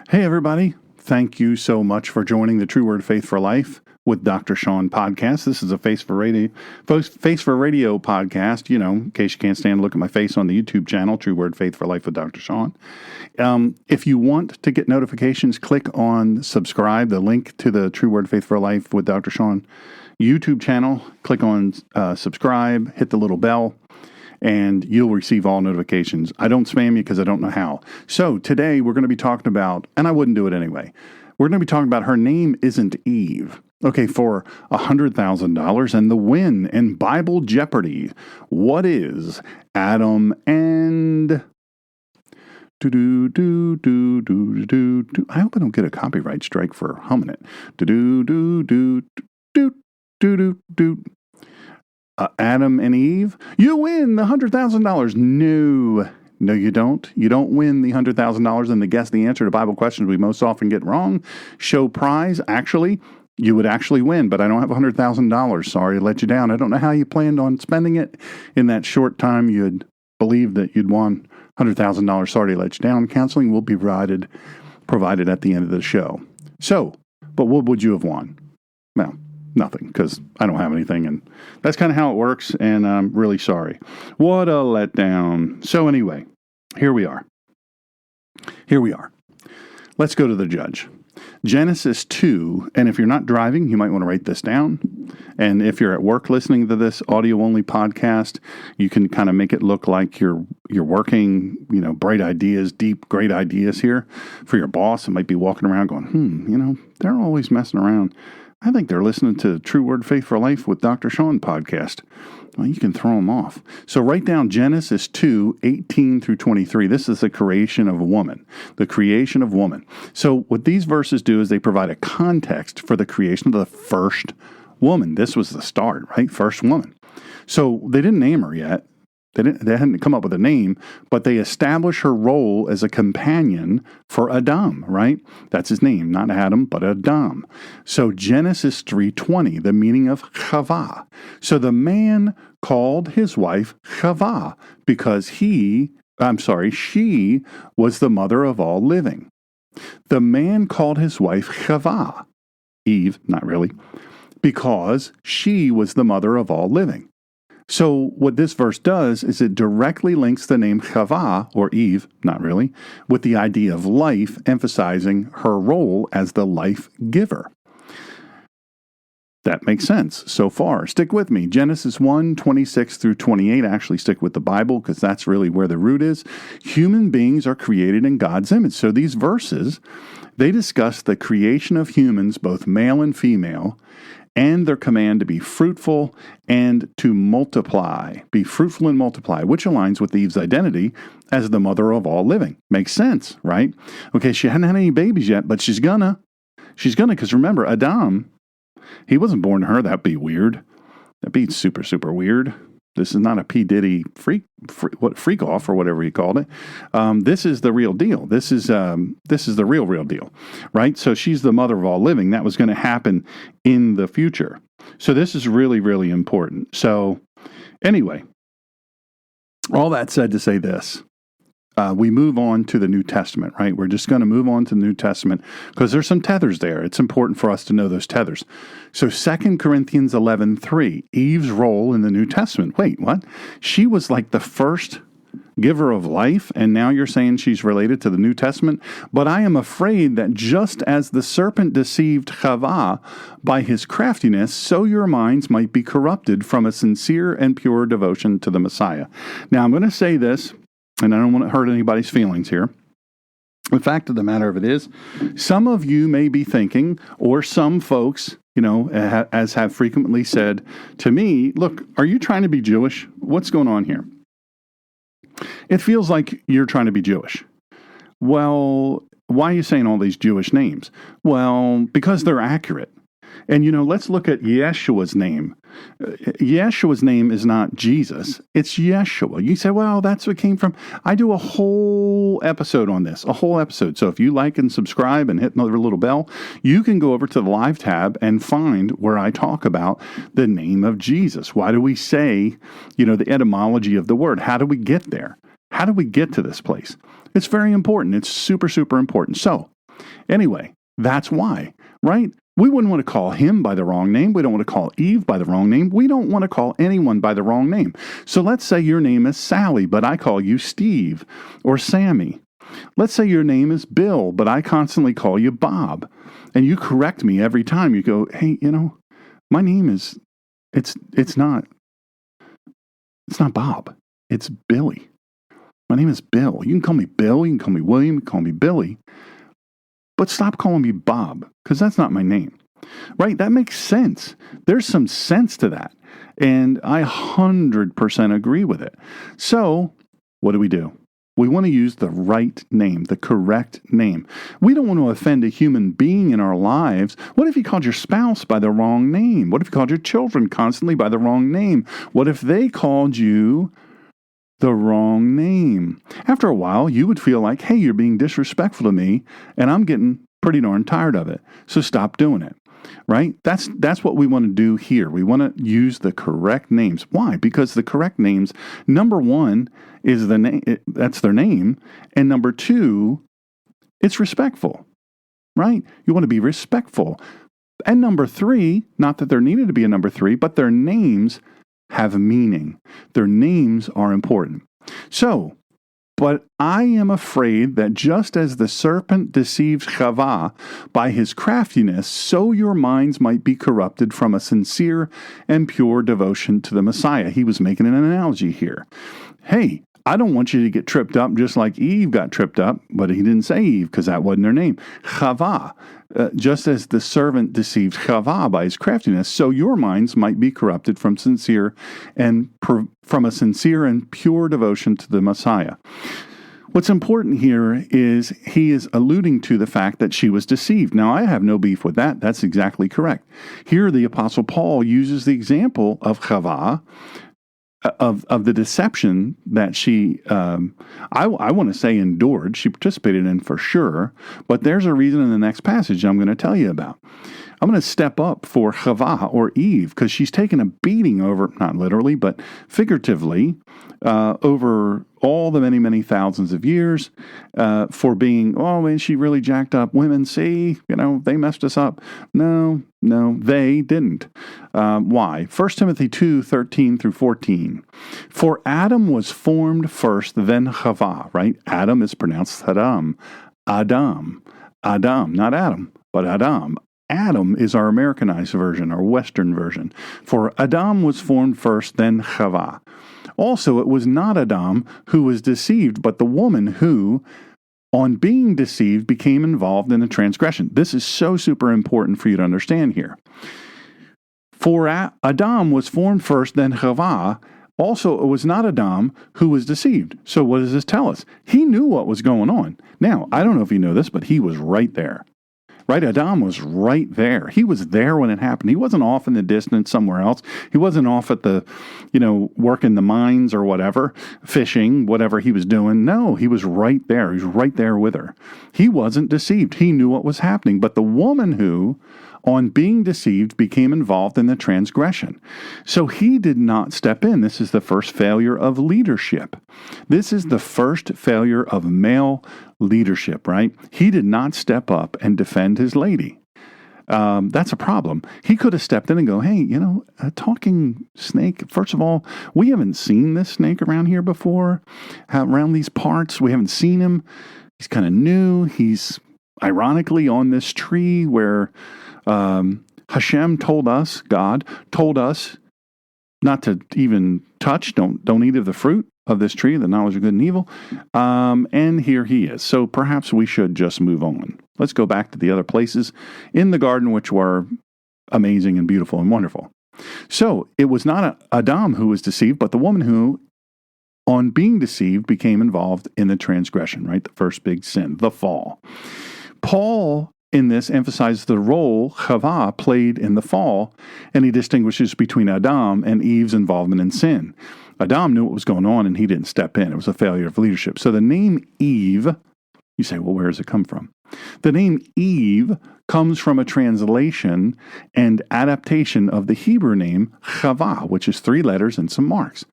Hey, everybody. Thank you so much for joining the True Word Faith for Life with Dr. Shawn podcast. This is a Face for Radio podcast, in case you can't stand to look at my face on the YouTube channel, True Word Faith for Life with Dr. Shawn. If you want to get notifications, click on subscribe, the link to the True Word Faith for Life with Dr. Shawn YouTube channel. Click on subscribe, hit the little bell, and you'll receive all notifications. I don't spam you because I don't know how. So today we're going to be talking about, and I wouldn't do it anyway, we're going to be talking about her name isn't Eve. Okay, for $100,000 and the win in Bible Jeopardy. What is Adam and... Do-do-do-do-do-do-do. I hope I don't get a copyright strike for humming it. Do-do-do-do-do-do-do-do. Adam and Eve, you win the $100,000. No, you don't. You don't win the $100,000 and the guess the answer to Bible questions we most often get wrong. Show prize. Actually, you would actually win, but I don't have $100,000. Sorry to let you down. I don't know how you planned on spending it in that short time you'd believed that you'd won $100,000. Sorry to let you down. Counseling will be provided at the end of the show. So, but what would you have won? Well, nothing, because I don't have anything, and that's kind of how it works, and I'm really sorry. What a letdown. So anyway, here we are. Let's go to the judge. Genesis 2, and if you're not driving, you might want to write this down. And if you're at work listening to this audio-only podcast, you can kind of make it look like you're working, bright ideas, deep, great ideas here for your boss. It might be walking around going, they're always messing around. I think they're listening to True Word Faith for Life with Dr. Shawn podcast. Well, you can throw them off. So write down Genesis 2:18 through 23. This is the creation of woman. The creation of woman. So what these verses do is they provide a context for the creation of the first woman. This was the start, right? First woman. So they didn't name her yet. They hadn't come up with a name, but they establish her role as a companion for Adam, right? That's his name, not Adam, but Adam. So Genesis 3:20, the meaning of Chava. So the man called his wife Chava because she was the mother of all living. The man called his wife Chava, Eve, not really, because she was the mother of all living. So what this verse does is it directly links the name Chava, or Eve, not really, with the idea of life, emphasizing her role as the life giver. That makes sense so far. Stick with me. Genesis 1:26 through 28. Actually stick with the Bible because that's really where the root is. Human beings are created in God's image. So these verses, they discuss the creation of humans, both male and female, and their command to be fruitful and to multiply. Be fruitful and multiply, which aligns with Eve's identity as the mother of all living. Makes sense, right? Okay, she hadn't had any babies yet, but she's gonna, because remember, Adam, he wasn't born to her. That'd be weird. That'd be super, super weird. This is not a P. Diddy freak off or whatever he called it. This is the real deal. This is the real deal, right? So she's the mother of all living. That was going to happen in the future. So this is really, really important. So anyway, all that said to say this. We move on to the New Testament, right? We're just going to move on to the New Testament because there's some tethers there. It's important for us to know those tethers. So 2 Corinthians 11:3, Eve's role in the New Testament. Wait, what? She was like the first giver of life, and now you're saying she's related to the New Testament? But I am afraid that just as the serpent deceived Chava by his craftiness, so your minds might be corrupted from a sincere and pure devotion to the Messiah. Now, I'm going to say this, and I don't want to hurt anybody's feelings here. The fact of the matter of it is, some of you may be thinking, or some folks, as have frequently said to me, look, are you trying to be Jewish? What's going on here? It feels like you're trying to be Jewish. Well, why are you saying all these Jewish names? Well, because they're accurate. And, let's look at Yeshua's name. Yeshua's name is not Jesus. It's Yeshua. You say, well, that's what came from. I do a whole episode on this, a whole episode. So if you like and subscribe and hit another little bell, you can go over to the live tab and find where I talk about the name of Jesus. Why do we say, the etymology of the word? How do we get there? How do we get to this place? It's very important. It's super, super important. So Anyway, that's why, right? We wouldn't want to call him by the wrong name. We don't want to call Eve by the wrong name. We don't want to call anyone by the wrong name. So let's say your name is Sally, but I call you Steve or Sammy. Let's say your name is Bill, but I constantly call you Bob. And you correct me every time. You go, hey, my name is, it's not Bob. It's Billy. My name is Bill. You can call me Bill. You can call me William. You can call me Billy. But stop calling me Bob, because that's not my name. Right? That makes sense. There's some sense to that. And I 100% agree with it. So what do? We want to use the right name, the correct name. We don't want to offend a human being in our lives. What if you called your spouse by the wrong name? What if you called your children constantly by the wrong name? What if they called you the wrong name? After a while, you would feel like, hey, you're being disrespectful to me, and I'm getting pretty darn tired of it. So stop doing it. Right? That's what we want to do here. We want to use the correct names. Why? Because the correct names, number one, is the name. That's their name, and number two, it's respectful. Right? You want to be respectful. And number three, not that there needed to be a number three, but their names have meaning. Their names are important. So, but I am afraid that just as the serpent deceived Chava by his craftiness, so your minds might be corrupted from a sincere and pure devotion to the Messiah. He was making an analogy here. Hey, I don't want you to get tripped up just like Eve got tripped up, but he didn't say Eve because that wasn't her name. Chava. Just as the servant deceived Chava by his craftiness, so your minds might be corrupted from a sincere and pure devotion to the Messiah. What's important here is he is alluding to the fact that she was deceived. Now, I have no beef with that. That's exactly correct. Here, the Apostle Paul uses the example of Chava, of the deception that she, I want to say endured. She participated in for sure, but there's a reason in the next passage I'm going to tell you about. I'm going to step up for Chava or Eve because she's taken a beating over, not literally, but figuratively, over all the many, many thousands of years for being, oh, man, she really jacked up women. See, they messed us up. No, they didn't. Why? 1 Timothy 2:13 through 14. For Adam was formed first, then Chava, right? Adam is pronounced Adam, not Adam, but Adam. Adam is our Americanized version, our Western version. For Adam was formed first, then Chava. Also, it was not Adam who was deceived, but the woman who, on being deceived, became involved in a transgression. This is so super important for you to understand here. For Adam was formed first, then Chava. Also, it was not Adam who was deceived. So what does this tell us? He knew what was going on. Now, I don't know if you know this, but he was right there. Right? Adam was right there. He was there when it happened. He wasn't off in the distance somewhere else. He wasn't off at the, working the mines or whatever, fishing, whatever he was doing. No, he was right there. He was right there with her. He wasn't deceived. He knew what was happening. But the woman who, on being deceived, became involved in the transgression. So he did not step in. This is the first failure of leadership. This is the first failure of male leadership, right? He did not step up and defend his lady. That's a problem. He could have stepped in and go, hey, a talking snake. First of all, we haven't seen this snake around here before, around these parts. We haven't seen him. He's kind of new. He's ironically on this tree where Hashem told us, God told us not to even touch, don't eat of the fruit of this tree, the knowledge of good and evil. And here he is. So perhaps we should just move on. Let's go back to the other places in the garden, which were amazing and beautiful and wonderful. So it was not Adam who was deceived, but the woman who, on being deceived, became involved in the transgression, right? The first big sin, the fall. Paul, in this, emphasizes the role Chava played in the fall, and he distinguishes between Adam and Eve's involvement in sin. Adam knew what was going on, and he didn't step in. It was a failure of leadership. So the name Eve, you say, well, where does it come from? The name Eve comes from a translation and adaptation of the Hebrew name Chava, which is 3 letters and some marks,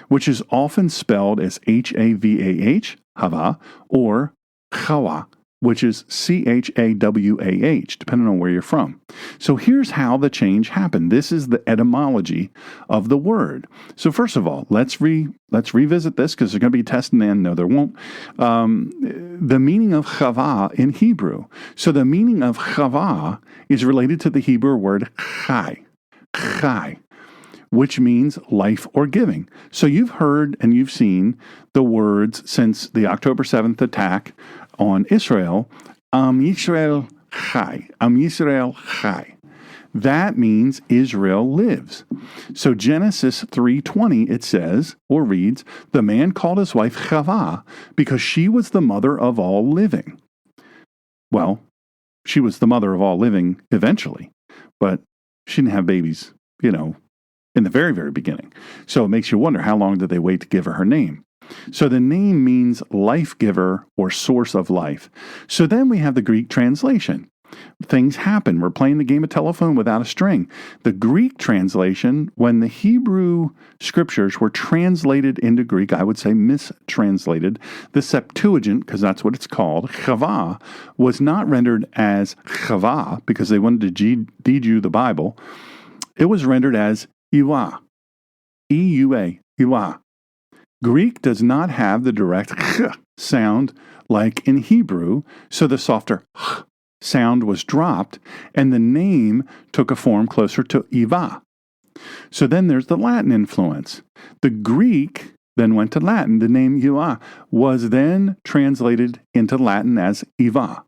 which is often spelled as Havah, Hava, or Chawa, which is Chawah, depending on where you're from. So here's how the change happened. This is the etymology of the word. So first of all, let's revisit this because there's going to be a test in the end. No, there won't. The meaning of Chava in Hebrew. So the meaning of Chava is related to the Hebrew word chai, which means life or giving. So you've heard and you've seen the words since the October 7th attack on Israel, Am Yisrael Chai. Am Yisrael Chai. That means Israel lives. So Genesis 3:20, it says, or reads, the man called his wife Chava because she was the mother of all living. Well, she was the mother of all living eventually, but she didn't have babies, in the very, very beginning. So it makes you wonder, how long did they wait to give her name? So the name means life giver or source of life. So then we have the Greek translation. Things happen. We're playing the game of telephone without a string. The Greek translation, when the Hebrew scriptures were translated into Greek, I would say mistranslated, the Septuagint, because that's what it's called, Chava, was not rendered as Chava because they wanted to de-Jew the Bible. It was rendered as Iwa, E-U-A, Iwa. Greek does not have the direct ch sound like in Hebrew, so the softer ch sound was dropped, and the name took a form closer to Iva. So then there's the Latin influence. The Greek then went to Latin. The name Iva was then translated into Latin as Iva.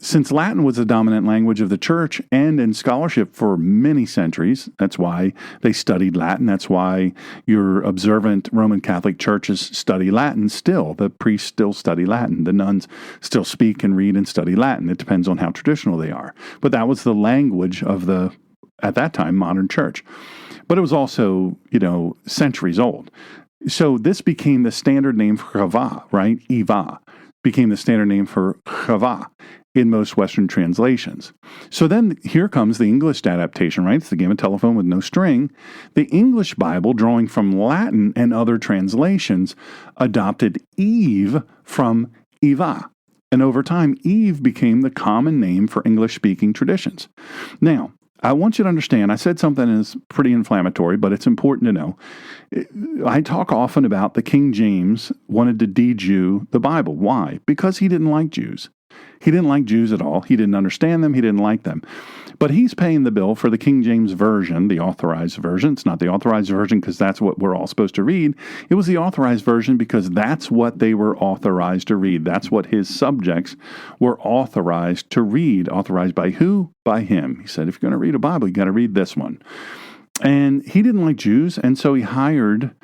Since Latin was the dominant language of the church and in scholarship for many centuries, that's why they studied Latin. That's why your observant Roman Catholic churches study Latin still. The priests still study Latin. The nuns still speak and read and study Latin. It depends on how traditional they are. But that was the language of the, at that time, modern church. But it was also, centuries old. So this became the standard name for Chava, right? Iva became the standard name for Chava in most Western translations. So then here comes the English adaptation, right? It's the game of telephone with no string. The English Bible, drawing from Latin and other translations, adopted Eve from Eva. And over time, Eve became the common name for English-speaking traditions. Now, I want you to understand, I said something is pretty inflammatory, but it's important to know. I talk often about the King James wanted to de-Jew the Bible. Why? Because he didn't like Jews. He didn't like Jews at all. He didn't understand them. He didn't like them. But he's paying the bill for the King James Version, the authorized version. It's not the authorized version because that's what we're all supposed to read. It was the authorized version because that's what they were authorized to read. That's what his subjects were authorized to read. Authorized by who? By him. He said, if you're going to read a Bible, you got to read this one. And he didn't like Jews, and so he hired,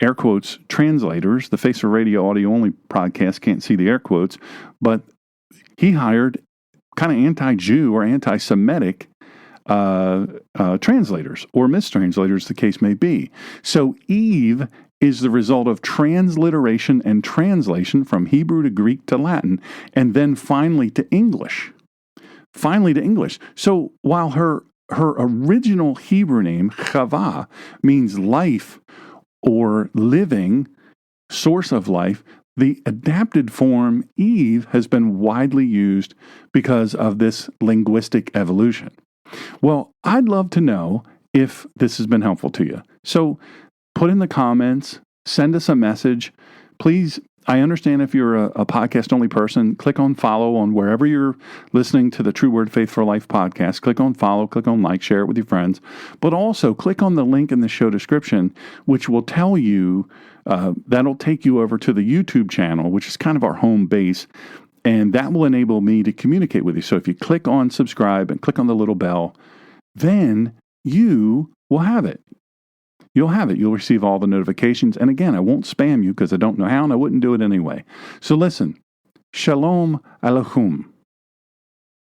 air quotes, translators. The Face for Radio audio only podcast can't see the air quotes, but he hired kind of anti-Jew or anti-Semitic translators or mistranslators, the case may be. So Eve is the result of transliteration and translation from Hebrew to Greek to Latin, and then finally to English. So while her original Hebrew name, Chava, means life or living, source of life, the adapted form Eve has been widely used because of this linguistic evolution. Well, I'd love to know if this has been helpful to you. So put in the comments, send us a message. Please, I understand if you're a podcast-only person, click on follow on wherever you're listening to the True Word Faith for Life podcast. Click on follow, click on like, share it with your friends. But also click on the link in the show description, which will tell you, that'll take you over to the YouTube channel, which is kind of our home base, and that will enable me to communicate with you. So if you click on subscribe and click on the little bell, then you will have it. You'll have it. You'll receive all the notifications. And again, I won't spam you because I don't know how, and I wouldn't do it anyway. So listen, Shalom Aleichem.